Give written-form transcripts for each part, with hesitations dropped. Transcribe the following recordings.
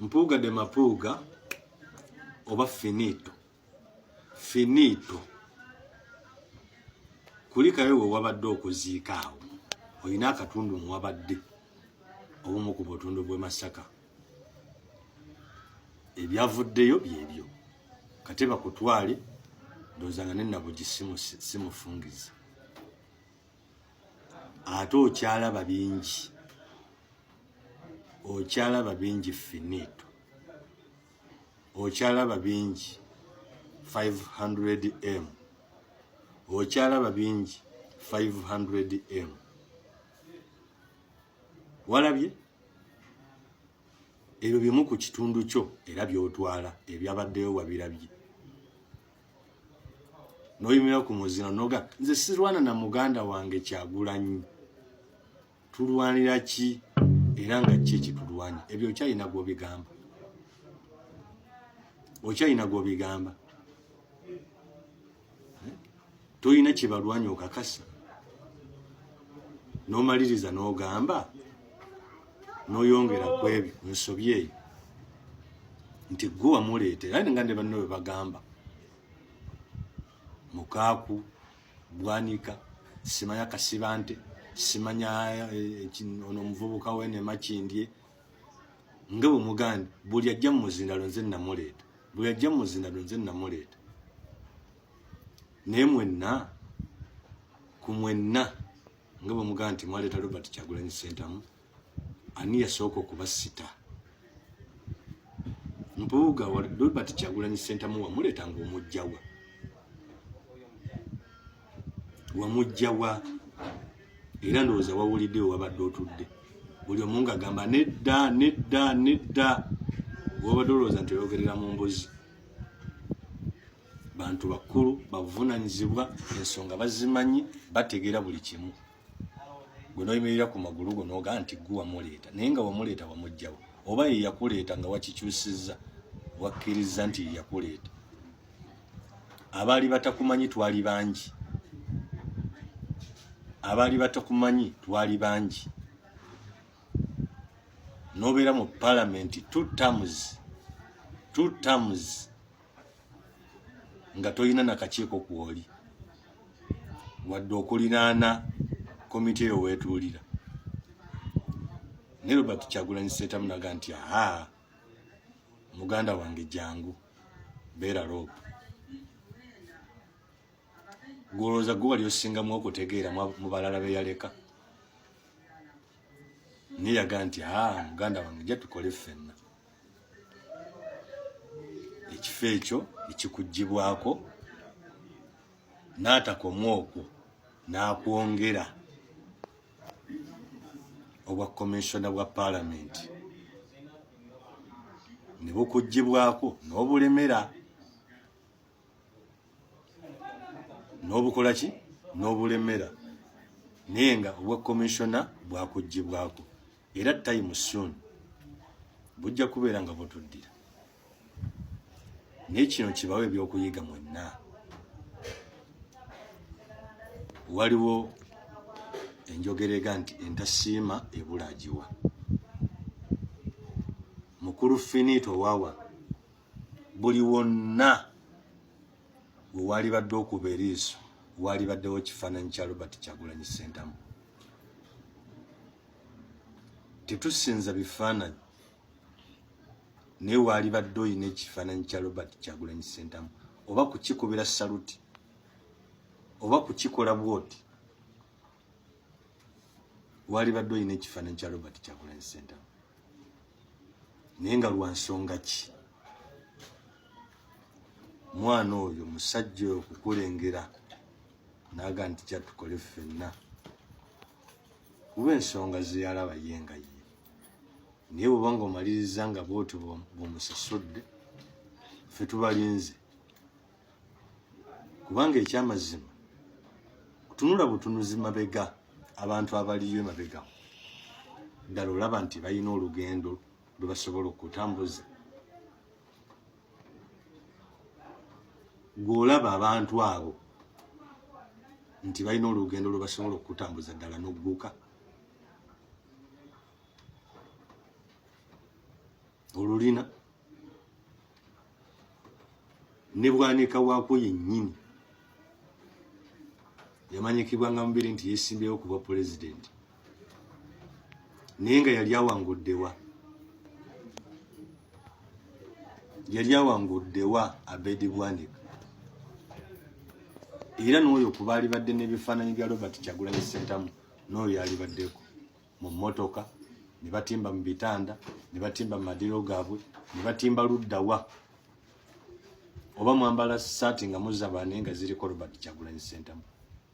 Mpuuga de mapuuga oba finito kulikayo we wabadde okuziika awo olina akatundu mu wabadde obumu ku butundu bw'e Masaka ebyavuddeyo byebyo kate bakutwale ndowooza nga nennabugi simufungiza ate okyalaba bingi finito okyalaba bingi 500M okyalaba bingi 500M walabye ebyo bimu ku kitundu kyo era byotwala ebyabaddeyo wabirabye noyimira ku muzino noga nze sirwana na muganda wange Kyagulanyi tulwanira ki era nga ki tulwanya ebyo okyayina gw'obigamba toyina kibalwanya okakasa nomaliriza n'ogamba noyongera ku ebyo nsobye eyo nti gwe wamuleetera era nga ne banno bwe bagamba Mukaaku Bwanika simanya Kasibante simanya ono omuvubuka we ne Makindye nga bwe muganda buli ajja mu muzindalo nze namuleeta naye mwenna ku mwenna nga bwe muganda nti mwaleeta Robert Kyagulanyi Ssentamu ani yasooka okubasita Mpuuga wa Robert Kyagulanyi Ssentamu wamuleeta ng'omugjawa era ndowooza wawuliddeyo wabadde otudde buli omu ng'agamba nedda wabadde olowooza nti oyogerera mu mbuzi bantu bakulu bavunaanyizibwa ensonga bazimanyi bategeera buli kimu gwe noyimirira ku magulu go n'ogamba nti gwe wamuleeta naye nga wamuleeta wamugjawa oba ye yakuleeta nga wakikyusizza wakkiriza nti ye yakuleeta abaali batakumanyi twali bangi nobeera mu palamenti 2 terms nga toyina nakakiiko kwoli wadde okulinaana komite eyo weetuulira ne Robert Kyagulanyi Ssentamu naga nti muganda wange jangu beera loopu gwolowooza gwe wali osingamu okutegeera mu balala be yaleka naye yaga nti muganda wange jja tukole ffenna ekifo ekyo ekikuggyibwako n'atakoma okwo n'akwongera obwa komishona bwa palamenti ne bukuggyibwako n'obulemera n'obukola ki n'obulemera naye nga obwa komishona bwakuggyibwako era time soon bujja kubeera nga butuddira naye kino kibawe ebyokuyiga mwenna waliwo enjogerega nti entasiima ebula agiwa mukulu finito wawa buli wonna we wali badde okuba eriiso wali baddewo kifaananyi kya Robert Kyagulanyi Ssentamu tetusinza bifaananyi naye wali badde oyina ekifaananyi kya Robert Kyagulanyi Ssentamu oba kukikubira saluti oba kukikola bwoti wali badde oyina ekifaananyi kya Robert Kyagulanyi Ssentamu naye nga lwa nsonga ki mwana oyo musajja oyo okukulengera naga nti kyatukole ffenna kuba ensonga zeyalaba ye nga ye naye bwobanga omaliriza nga bwoti bwomusasudde ffe tubalinze kubanga ekyamazima kutunula butunuzi mabega abantu abaliyo mabega ddala olaba nti balina olugendo lwe basobola okutambuza gw'olaba abantu abo nti balina olugendo lwe basobola okutambuza ddala n'ogguka olulina ne Bwanika waako yennyini yamanyikibwa nga mubiri nti yeesimbyewo kuba pulezidenti naye nga yali awanguddewa Abedi Bwanika era n'oyo kuba alibadde n'ebifaananyi bya Robert Kyagulanyi Ssentamu n'oyo yalibaddeko mu mmotoka ne batimba mu bitanda ne batimba mu madiro gaabwe ne batimba luddawa oba mwambala saati nga muzaba naye nga ziriko Robert Kyagulanyi Ssentamu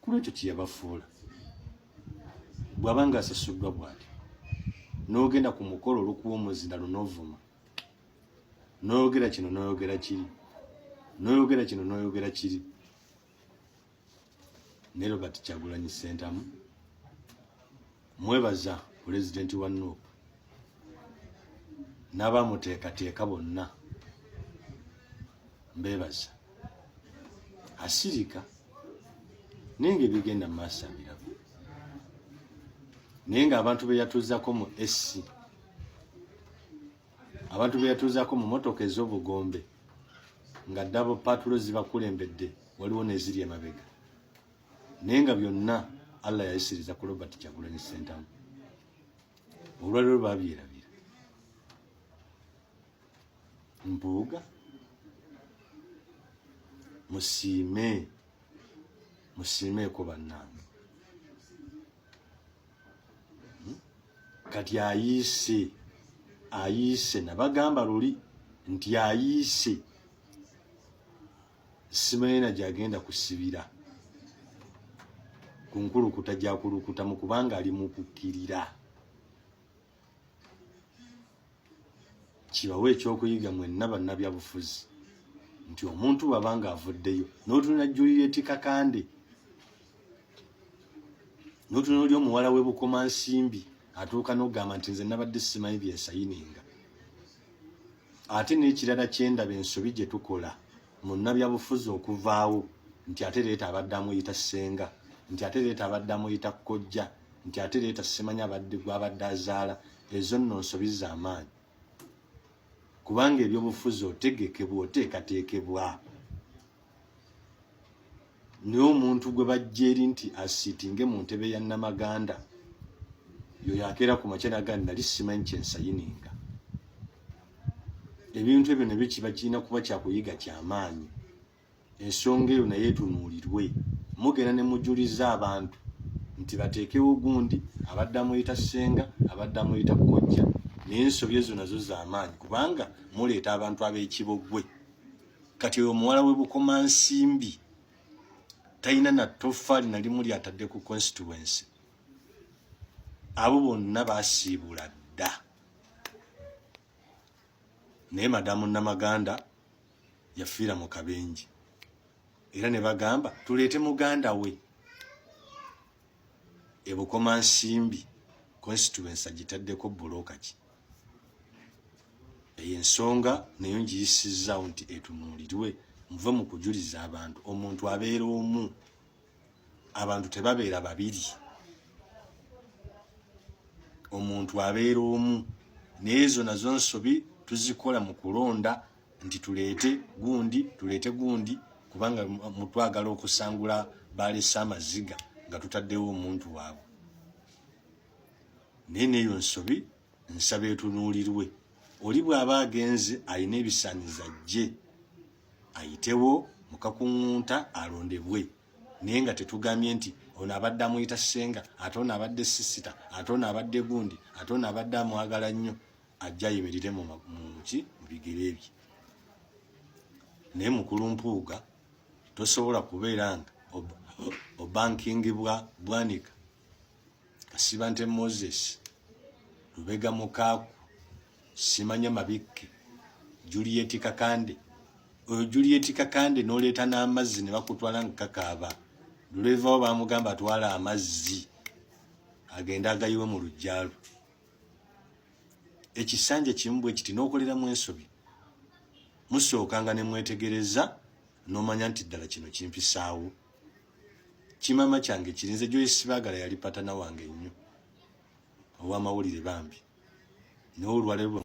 kulwekyo kyeyabafuula bw'aba nga asasuddwa bw'ati n'ogenda ku mukolo olukuwa omuzindalo n'ovuma n'oyogera kino n'oyogera kiri n'oyogera kino n'oyogera kiri ne Robert Kyagulanyi Ssentamu mwebaza pulezidenti wa Nuupu n'abamuteekateeka bonna mbebaza asirika naye ng'ebigenda mu maaso abirabo naye ng'abantu be yatuuzaako mu SC abantu be yatuuzaako mu motoka ez'obugombe nga ddabo patulo zibakulembedde waliwo n'eziri emabega naye nga byonna Allah yayisiriza ku Robert Kyagulanyi Ssentamu olwaliro babyerabira mbuuga musiimeeko bannange kati ayiise nabagamba luli nti ayiise simayina gyagenda kusibira ku nkulukuta gyakulukuta mu kubanga ali mu kukkirira kibawe ekyokuyiga mwenna bannabyabufuzi nti omuntu bw'abanga avuddeyo n'otunula Juliet Kakande n'otunula oli omuwala we Bukomansimbi atuuka n'ogamba nti nze nabadde simanyi byensayininga ate n'ekirala kyendaba ensobi gye tukola mu nnabyabufuzi okuvaawo nti ate leeta abadde amuyita ssenga nti ate leeta abadde amuyita kkojja nti ate leeta simanyi abadde gw'abadde azaala ezo nno nsobi z'amaanyi kubanga ebyobufuzi otegekebwa oteekateekebwa naye omuntu gwe bajja eri nti asiitinge mu ntebe ya Namaganda yoyo akeera ku makya naga nali simanyi kyensayininga ebintu ebyo ne bikiba kirina kuba kyakuyiga kyamaanyi ensonga eyo naye etunuulirwe mugenda ne mujuliza abantu nti bateekewo gundi abadde amuyita ssenga abadde amuyita kkojja naye ensobi ezo nazo z'amaanyi kubanga muleeta abantu ab'ekibogwe kati oyo omuwala we Bukomansimbi talina na toffaali na limu lyatadde ku constituency abo bonna baasiibula dda naye madamu Namaganda yafiira mu kabenje era ne bagamba tuleete muganda we e Bukomansimbi constituency agitaddeko bbulooka ki eyo ensonga nayo ngiyisizaawo nti etunuulirwe muve mu kujuliza abantu omuntu abeera omu abantu tebabeera babiri omuntu abeera omu naye ezo nazo nsobi tuzikola mu kulonda nti tuleete gundi kubanga mutwagala okusangula balesa amaziga nga tutaddewo omuntu waabwe naye neyo nsobi nsaba etunuulirwe oli bw'aba agenze alina ebisaaniza gye ayitewo mu kakuŋŋunta alondebwe naye nga tetugambye nti ono abadde amuyita ssenga ate ono abadde sisita ate ono abadde gundi ate ono abadde amwagala nnyo ajja ayimirire mu bigere bye naye mukulu Mpuuga tosobola kubeera nga obankingi Bwanika Kasibante Moses Lubega Mukaaku simanya Mabikke Juliet Kakande oyo Juliet Kakande n'oleeta n'amazzi ne bakutwala nga kakaaba lulevawo bamugamba atwala amazzi agenda agayiwe mu lujjalo ekisanja kimu bwe kiti n'okoleramu ensobi musookanga ne mwetegereza n'omanya nti ddala kino kimpisaawo kimama kyange kirinze Joyce Baagala yali patana wange nnyo ow'amawulire bambi n'olwalero